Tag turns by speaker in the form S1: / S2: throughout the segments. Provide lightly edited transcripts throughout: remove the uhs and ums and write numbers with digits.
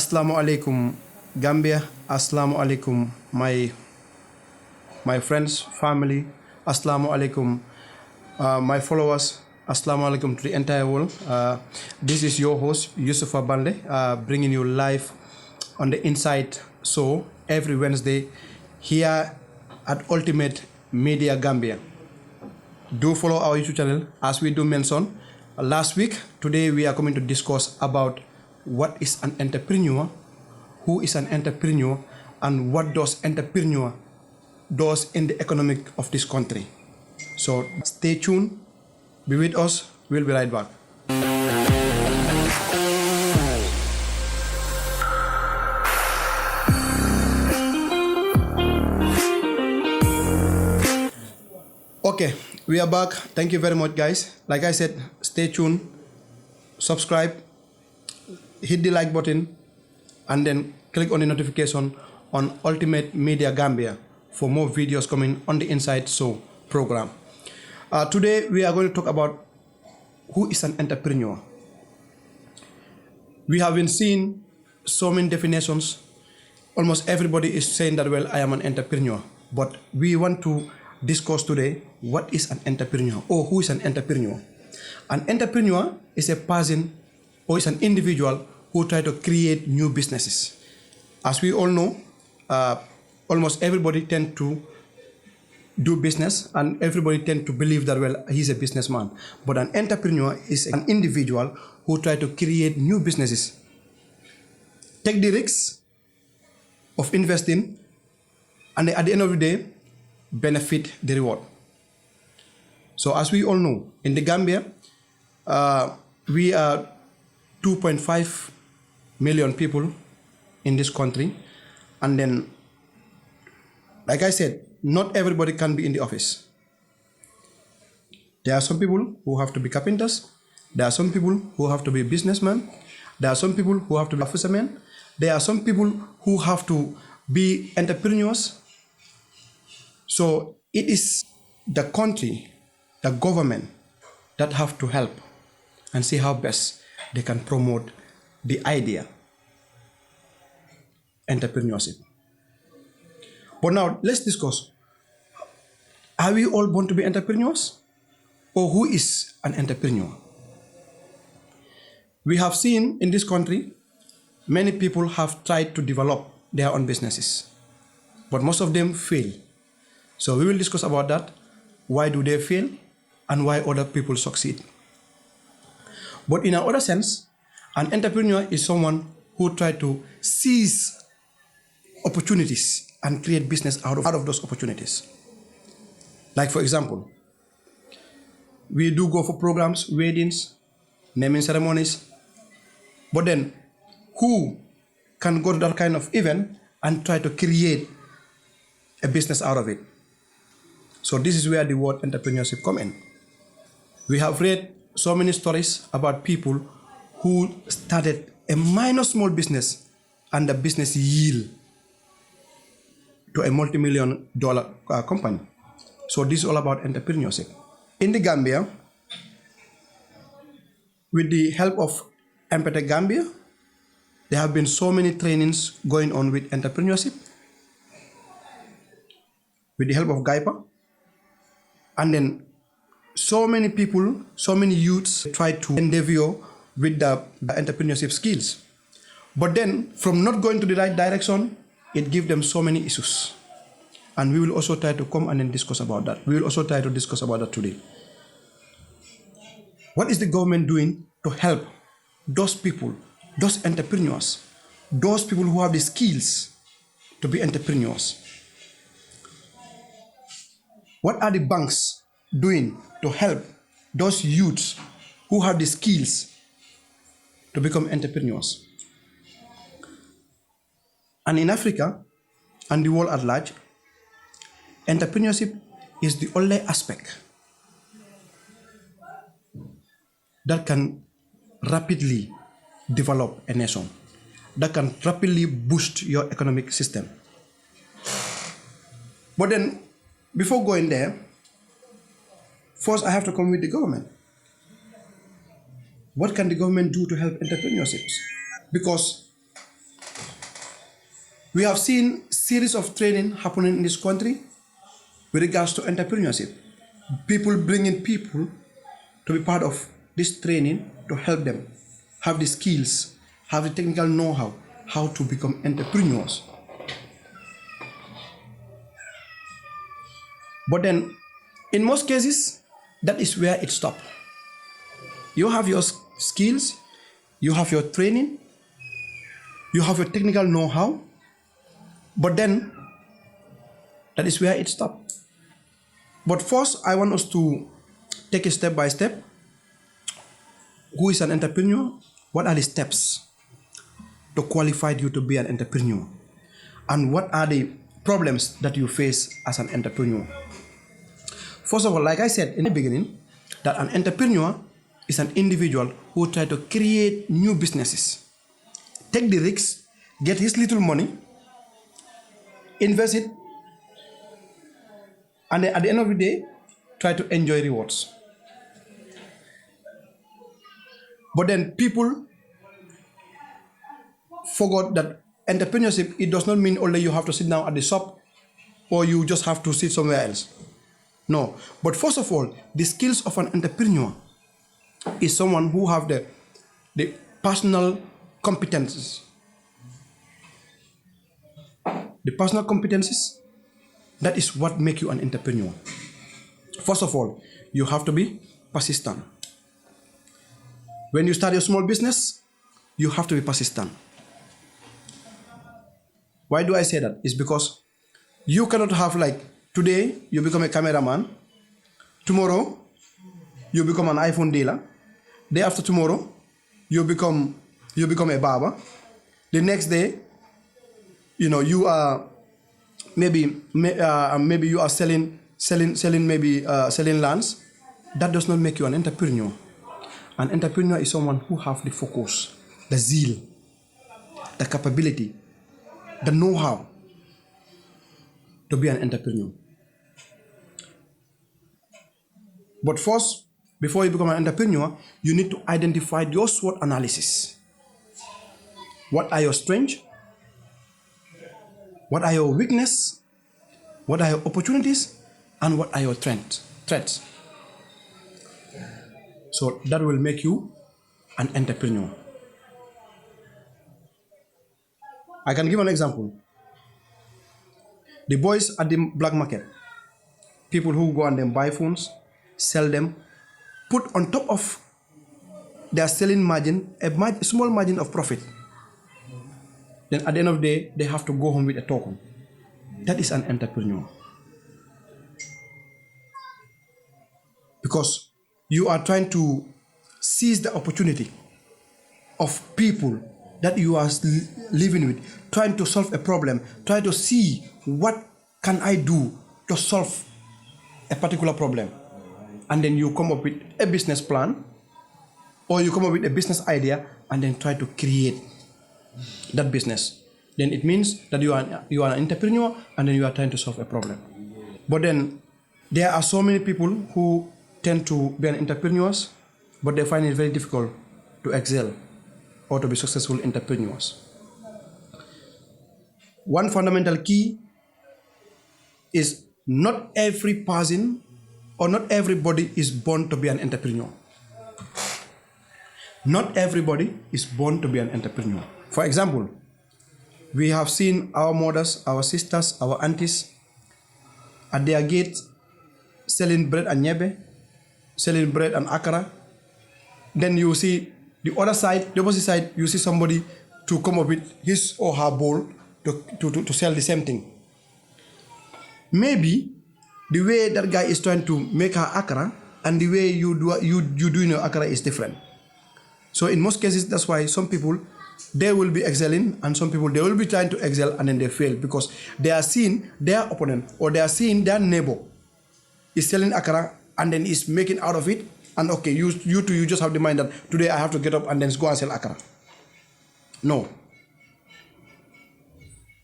S1: Assalamu alaikum Gambia, Assalamu alaikum my friends, family, Assalamu alaikum my followers, Assalamu alaikum to the entire world. This is your host Yusupha Baldeh, bringing you live on the Inside Show every Wednesday here at Ultimate Media Gambia. Do follow our YouTube channel as we do mention last week. Today we are coming to discuss about what is an entrepreneur, who is an entrepreneur, and what does entrepreneur does in the economic of this country. So stay tuned, be with us, we'll be right back. Okay, we are back. Thank you very much, guys. Like I said, stay tuned, subscribe, hit the like button, and then click on the notification on Ultimate Media Gambia for more videos coming on the Inside Show program. Today we are going to talk about who is an entrepreneur. We have been seeing so many definitions. Almost everybody is saying that, well, I am an entrepreneur. But we want to discuss today what is an entrepreneur, or who is an entrepreneur. An entrepreneur is a person or is an individual who try to create new businesses. As we all know, almost everybody tend to do business, and everybody tend to believe that, well, he's a businessman. But an entrepreneur is an individual who try to create new businesses, take the risks of investing, and at the end of the day, benefit the reward. So as we all know, in the Gambia, we are 2.5 million people in this country, and then, like I said, not everybody can be in the office. There are some people who have to be carpenters, there are some people who have to be businessmen, there are some people who have to be fishermen, there are some people who have to be entrepreneurs. So it is the country, the government, that have to help and see how best they can promote the idea, entrepreneurship. But now let's discuss, are we all born to be entrepreneurs, or who is an entrepreneur? We have seen in this country, many people have tried to develop their own businesses, but most of them fail. So we will discuss about that. Why do they fail and why other people succeed? But in another sense, an entrepreneur is someone who tries to seize opportunities and create business out of those opportunities. Like, for example, we do go for programs, weddings, naming ceremonies, but then who can go to that kind of event and try to create a business out of it? So this is where the word entrepreneurship come in. We have read so many stories about people who started a minor small business and the business yield to a multi-million-dollar company. So this is all about entrepreneurship. In the Gambia, with the help of Empathy Gambia, there have been so many trainings going on with entrepreneurship. With the help of GAIPA, and then so many people, so many youths try to endeavor with the entrepreneurship skills. But then from not going to the right direction, it gives them so many issues. And we will also try to come and then discuss about that. We will also try to discuss about that today. What is the government doing to help those people, those entrepreneurs, those people who have the skills to be entrepreneurs? What are the banks doing to help those youths who have the skills to become entrepreneurs? And in Africa and the world at large, entrepreneurship is the only aspect that can rapidly develop a nation, that can rapidly boost your economic system. But then, before going there, first I have to come with the government. What can the government do to help entrepreneurships? Because We have seen series of training happening in this country with regards to entrepreneurship. People bringing people to be part of this training to help them have the skills, have the technical know-how, how to become entrepreneurs. But then, in most cases, that is where it stops. You have your skills, you have your training, you have your technical know-how, but then that is where it stops. But first, I want us to take it step by step. Who is an entrepreneur? What are the steps to qualify you to be an entrepreneur? And what are the problems that you face as an entrepreneur? First of all, like I said in the beginning, that an entrepreneur is an individual who tries to create new businesses, take the risks, get his little money, invest it, and then at the end of the day, try to enjoy rewards. But then people forgot that entrepreneurship, it does not mean only you have to sit down at the shop or you just have to sit somewhere else. No. But first of all, the skills of an entrepreneur is someone who have the personal competences. The personal competences, that is what makes you an entrepreneur. First of all, you have to be persistent. When you start your small business, you have to be persistent. Why do I say that? It's because you cannot have, like, today you become a cameraman, tomorrow you become an iPhone dealer, day after tomorrow you become a barber, the next day you are maybe you are selling lands. That does not make you an entrepreneur. An entrepreneur is someone who have the focus, the zeal, the capability, the know-how to be an entrepreneur. But first, before you become an entrepreneur, you need to identify your SWOT analysis. What are your strengths? What are your weaknesses? What are your opportunities? And what are your threats? So that will make you an entrepreneur. I can give an example. The boys at the black market, people who go and then buy phones, sell them, put on top of their selling margin a small margin of profit. Then at the end of the day, they have to go home with a token. That is an entrepreneur. Because you are trying to seize the opportunity of people that you are living with, trying to solve a problem, trying to see what can I do to solve a particular problem. And then you come up with a business plan, or you come up with a business idea, and then try to create that business. Then it means that you are an entrepreneur, and then you are trying to solve a problem. But then there are so many people who tend to be an entrepreneurs, but they find it very difficult to excel or to be successful entrepreneurs. One fundamental key is not every person or not everybody is born to be an entrepreneur. Not everybody is born to be an entrepreneur. For example, we have seen our mothers, our sisters, our aunties at their gates selling bread and nyebe, selling bread and akara. Then you see the other side, the opposite side, you see somebody to come up with his or her bowl to sell the same thing. Maybe the way that guy is trying to make her akara and the way you do your akara is different. So in most cases, that's why some people, they will be excelling, and some people, they will be trying to excel and then they fail because they are seeing their opponent or they are seeing their neighbor is selling akara and then is making out of it. And okay, you just have the mind that today I have to get up and then go and sell akara. No.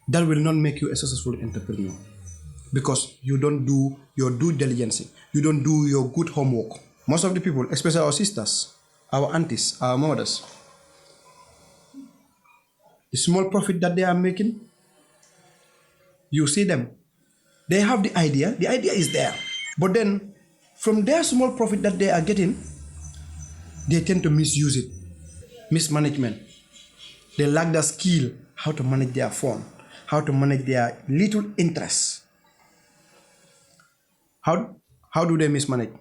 S1: That will not make you a successful entrepreneur because you don't do your due diligence. You don't do your good homework. Most of the people, especially our sisters, our aunties, our mothers, the small profit that they are making, You see them. They have the idea is there. But then, from their small profit that they are getting, they tend to misuse it. Mismanagement. They lack the skill how to manage their fund, how to manage their little interest. How do they mismanage?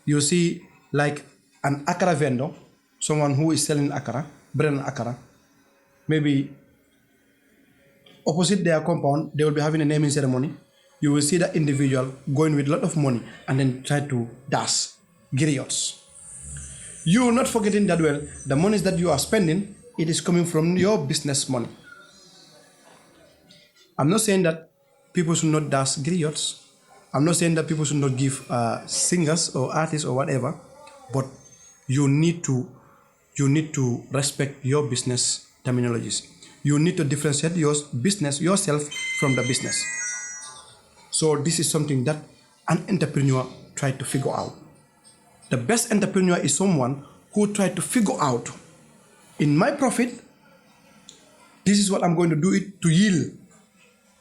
S1: You see, like an akara vendor, someone who is selling akara, bread and akara, maybe opposite their compound, they will be having a naming ceremony. You will see that individual going with a lot of money and then try to dash griots. You are not forgetting that well, the monies that you are spending, it is coming from your business money. I'm not saying that people should not dash griots. I'm not saying that people should not give singers or artists or whatever, but you need to respect your business terminologies. You need to differentiate your business yourself from the business. So this is something that an entrepreneur try to figure out. The best entrepreneur is someone who try to figure out, in my profit, this is what I'm going to do it to yield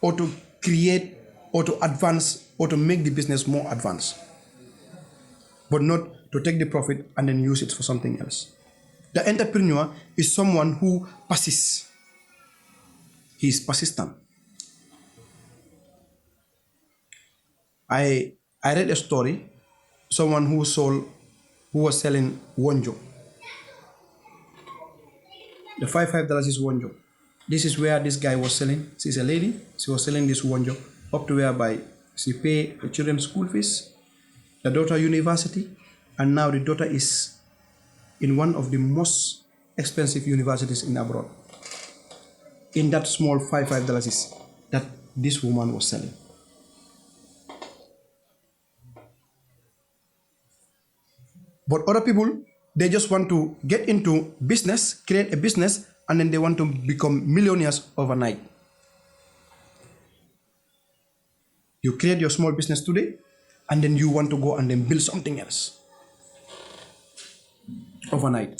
S1: or to create or to advance or to make the business more advanced, but not to take the profit and then use it for something else. The entrepreneur is someone who persists. He is persistent. I read a story, someone who was selling wonjo. The $5 is wonjo. This is where this guy was selling. She's a lady. She was selling this wonjo up to whereby she pay the children's school fees, the daughter university, and now the daughter is in one of the most expensive universities in abroad. In that small $5 is that this woman was selling. But other people, they just want to get into business, create a business, and then they want to become millionaires overnight. You create your small business today, and then you want to go and then build something else overnight.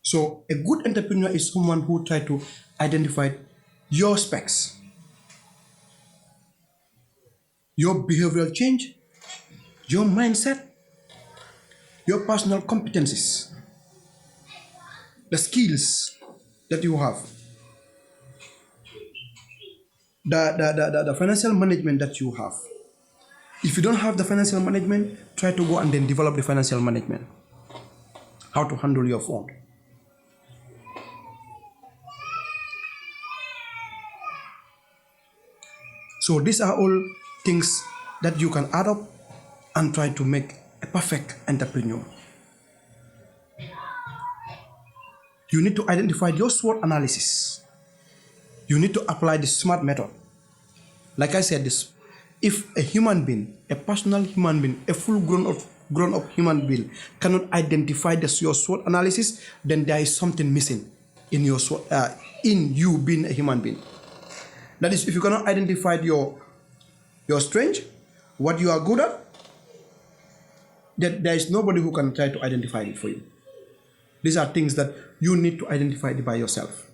S1: So a good entrepreneur is someone who tries to identify your specs, your behavioral change, your mindset, your personal competencies, the skills that you have, the financial management that you have. If you don't have the financial management, try to go and then develop the financial management. How to handle your fund. So these are all things that you can add up and try to make a perfect entrepreneur. You need to identify your SWOT analysis. You need to apply the SMART method. Like I said, if a human being, a personal human being, a full grown-up human being cannot identify your SWOT analysis, then there is something missing in your in you being a human being. That is, if you cannot identify your strength, what you are good at, that there is nobody who can try to identify it for you. These are things that you need to identify by yourself.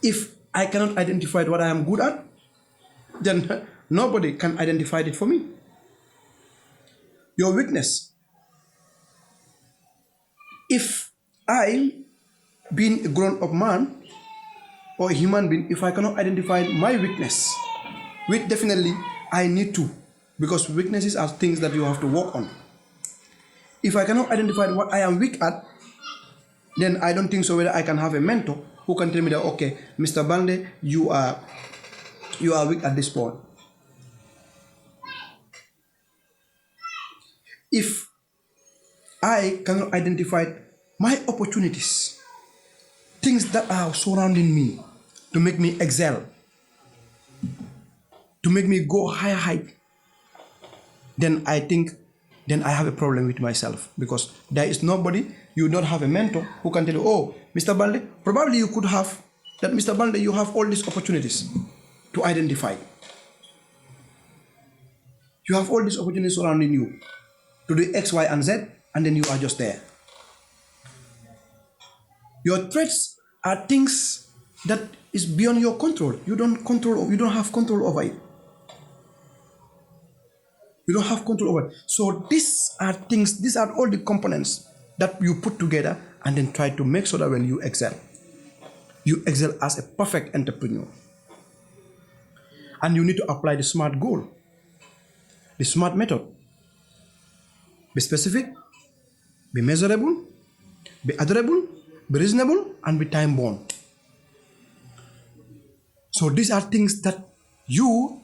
S1: If I cannot identify what I am good at, then nobody can identify it for me. Your weakness. If I, being a grown-up man or a human being, if I cannot identify my weakness, which definitely I need to, because weaknesses are things that you have to work on. If I cannot identify what I am weak at, then I don't think so whether I can have a mentor who can tell me that, okay, Mr. Baldeh, you are weak at this point. If I cannot identify my opportunities, things that are surrounding me to make me excel, to make me go higher height, then I think I have a problem with myself, because there is nobody, you don't have a mentor who can tell you, oh, Mr. Baldeh, probably you could have that, Mr. Baldeh, you have all these opportunities to identify. You have all these opportunities surrounding you to do X, Y, and Z, and then you are just there. Your threats are things that is beyond your control. You don't have control over it. You don't have control over it. So these are all the components that you put together and then try to make sure that when you excel as a perfect entrepreneur. And you need to apply the SMART goal, the SMART method. Be specific, be measurable, be adorable, be reasonable, and be time-bound. So these are things that you,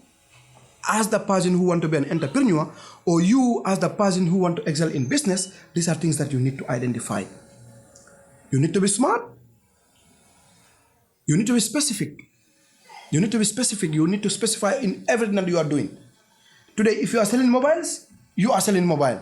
S1: as the person who want to be an entrepreneur, or you as the person who want to excel in business, these are things that you need to identify. You need to be smart. You need to be specific. You need to be specific. You need to specify in everything that you are doing. Today, if you are selling mobiles, you are selling mobile.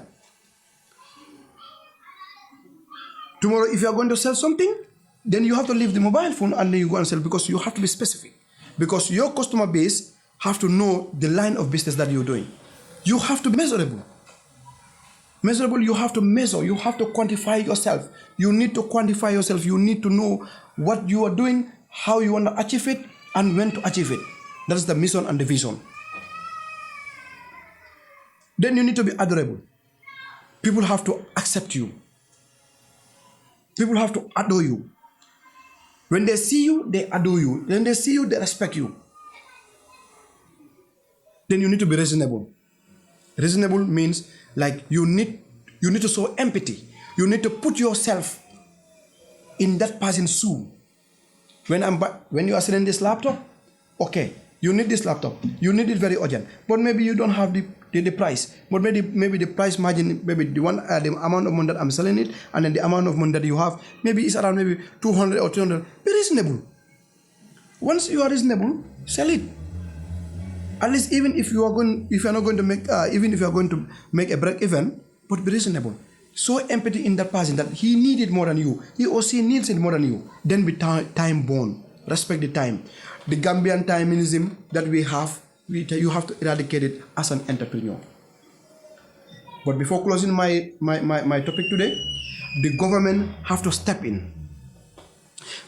S1: Tomorrow, if you are going to sell something, then you have to leave the mobile phone and then you go and sell, because you have to be specific. Because your customer base have to know the line of business that you're doing. You have to be measurable. Measurable, you have to measure. You have to quantify yourself. You need to quantify yourself. You need to know what you are doing, how you want to achieve it, and when to achieve it. That is the mission and the vision. Then you need to be adorable. People have to accept you. People have to adore you. When they see you, they adore you. When they see you, they respect you. Then you need to be reasonable. Reasonable means like you need to show empathy. You need to put yourself in that person's shoe. When you are selling this laptop, okay, you need this laptop. You need it very urgent. But maybe you don't have the price. But maybe the price margin, maybe the amount of money that I'm selling it, and then the amount of money that you have, maybe it's around maybe 200 or 300. Be reasonable. Once you are reasonable, sell it. At least even if you are going to make a break even, but be reasonable. Show empathy in that person that he needs it more than you. He or she needs it more than you. Then be time bound. Respect the time. The Gambian timeism that we have, you have to eradicate it as an entrepreneur. But before closing my topic today, the government have to step in,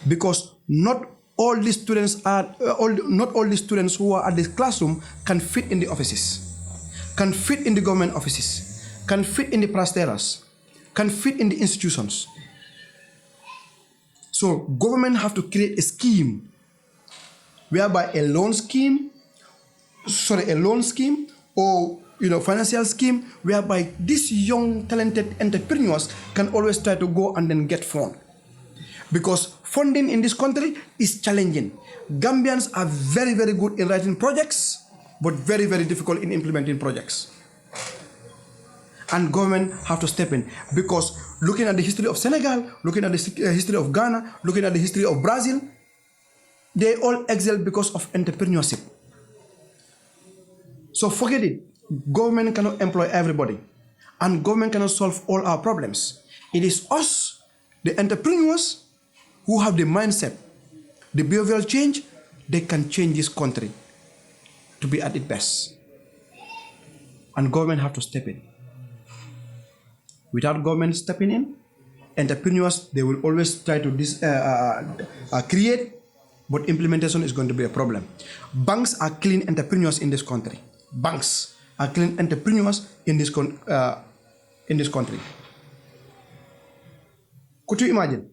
S1: because not all the students who are at this classroom can fit in the offices, can fit in the government offices, can fit in the prasteras, can fit in the institutions. So government have to create a scheme whereby a loan scheme or financial scheme whereby these young talented entrepreneurs can always try to go and then get fund. Because funding in this country is challenging. Gambians are very, very good in writing projects, but very, very difficult in implementing projects. And government have to step in, because looking at the history of Senegal, looking at the history of Ghana, looking at the history of Brazil, they all excel because of entrepreneurship. So forget it. Government cannot employ everybody, and government cannot solve all our problems. It is us, the entrepreneurs, who have the mindset, the behavioral change. They can change this country to be at its best. And government have to step in. Without government stepping in, entrepreneurs, they will always try to create, but implementation is going to be a problem. Banks are killing entrepreneurs in this country. Banks are killing entrepreneurs in this country. Could you imagine?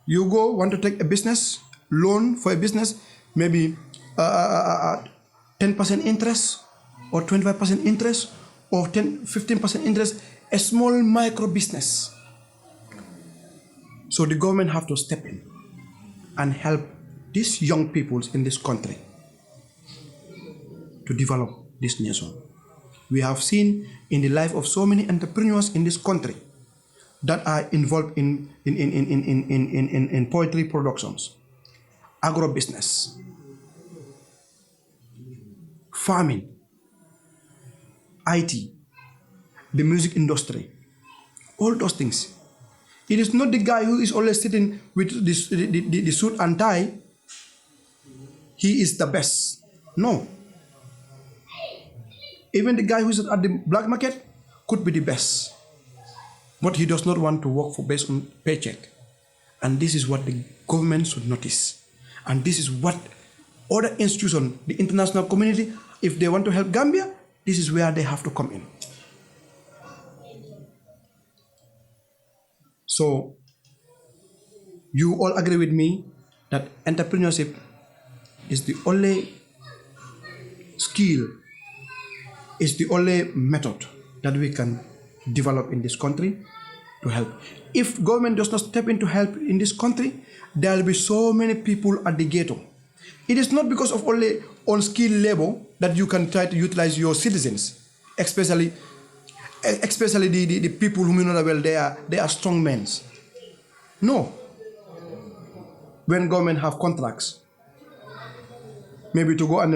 S1: You want to take a business loan for a business, maybe 10% interest or 25% interest or 15% interest, a small micro business. So the government have to step in and help these young people in this country to develop this nation. We have seen in the life of so many entrepreneurs in this country that are involved in poetry productions, agro-business, farming, IT, the music industry, all those things. It is not the guy who is always sitting with the suit and tie, he is the best. No. Even the guy who is at the black market could be the best. But he does not want to work based on paycheck. And this is what the government should notice. And this is what other institutions, the international community, if they want to help Gambia, this is where they have to come in. So, you all agree with me that entrepreneurship is the only skill, is the only method that we can develop in this country to help. If government does not step in to help in this country, there will be so many people at the ghetto. It is not because of only unskilled labor that you can try to utilize your citizens, especially the people whom you know well, they are strong men. No. When government have contracts, maybe to go and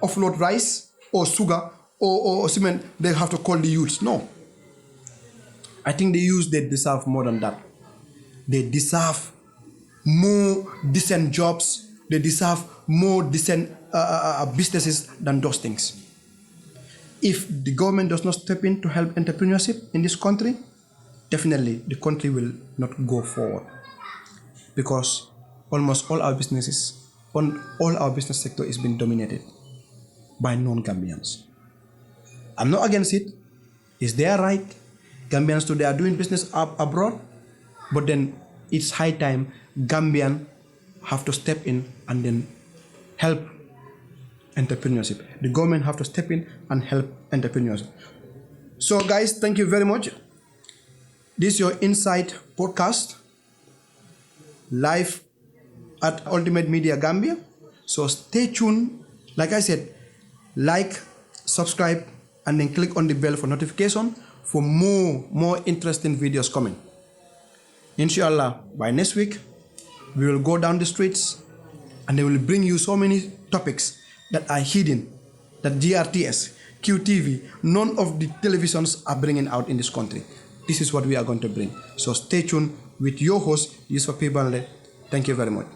S1: offload rice or sugar or cement, they have to call the youths. No. I think the youths, they deserve more than that. They deserve more decent jobs. They deserve more decent businesses than those things. If the government does not step in to help entrepreneurship in this country, definitely the country will not go forward. Because almost all our businesses, all our business sector is being dominated by non-Gambians. I'm not against it. It's their right. Gambians today are doing business abroad, but then it's high time Gambian have to step in and then help entrepreneurship. The government have to step in and help entrepreneurship. So guys, thank you very much. This is your Insight podcast, live at Ultimate Media Gambia. So stay tuned. Like I said, like, subscribe, and then click on the bell for notification for more interesting videos coming. Inshallah, by next week, we will go down the streets and they will bring you so many topics that are hidden, that GRTS, QTV, none of the televisions are bringing out in this country. This is what we are going to bring. So stay tuned with your host, Yusupha Baldeh. Thank you very much.